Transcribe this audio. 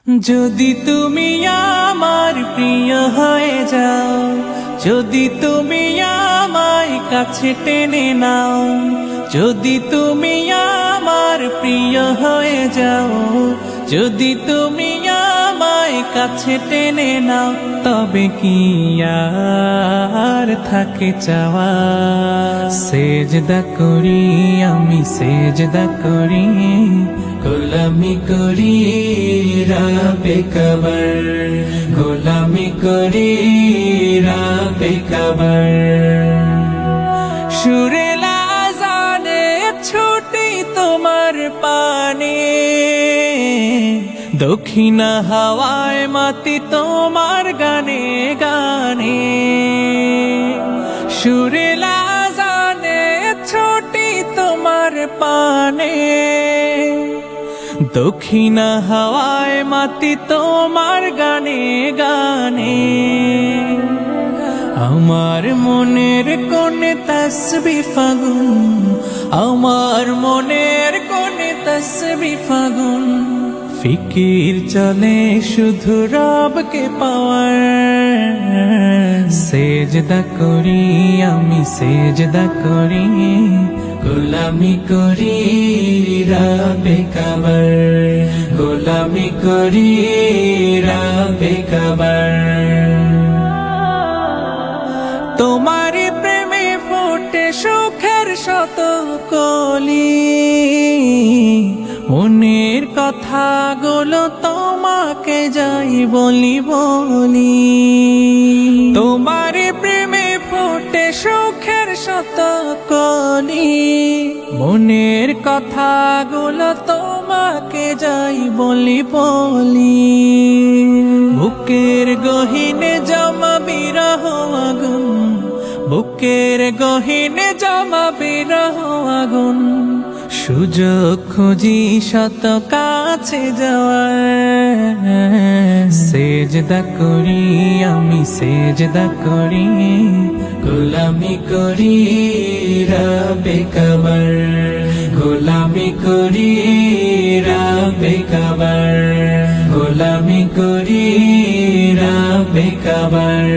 যদি তুমি আমার প্রিয় হয়ে যাও, যদি তুমি আমায় কাছে টেনে নাও, যদি তুমি আমার প্রিয় হয়ে যাও, যদি তুমি আমায় কাছে টেনে নাও, তবে কি আর থাকে চাওয়া। সেজদা করি আমি, সেজদা করি, গোলামি করি রাবে কবর, গোলামি করি রাবে কবর। সুরেল আযানে ছুটি তোমার পানে, দক্ষিণা হাওয়ায় মাতি তোমার গানে গানে। সুরেল আযানে ছুটি তোমার পানে, দক্ষিণা হাওয়ায় মাতি তোমার গানে গানে। আমার মনের কোণে তাসবিহ ফাগুন, আমার মনের কোণে তাসবিহ ফাগুন, ফিকির চলে শুধু রবকে পাওয়ার। সেজদা করি আমি, সেজদা করি, গোলামি করি রাবে কবর, গোলামি করি রাবে কবর। তোমারি প্রেমে ফোটে সুখের শত কলি, মনের কথাগুলো তোমাকে যাই বলি বলি। তোমারি প্রেমে ফোটে সুখের শত কলি, মনের কথাগুলো তোমাকে যাই বলি বলি। বুকের গহীনে জমা বিরহ আগুন, বুকের গহীনে জমা বিরহ আগুন, সুযোগ খুঁজি শত কাছে যাওয়ার। সেজদা করি আমি, সেজদা করি, গোলামি করি রাবে কবর, গোলামি করি রাবে কবর, গোলামি করি রাবে কবর।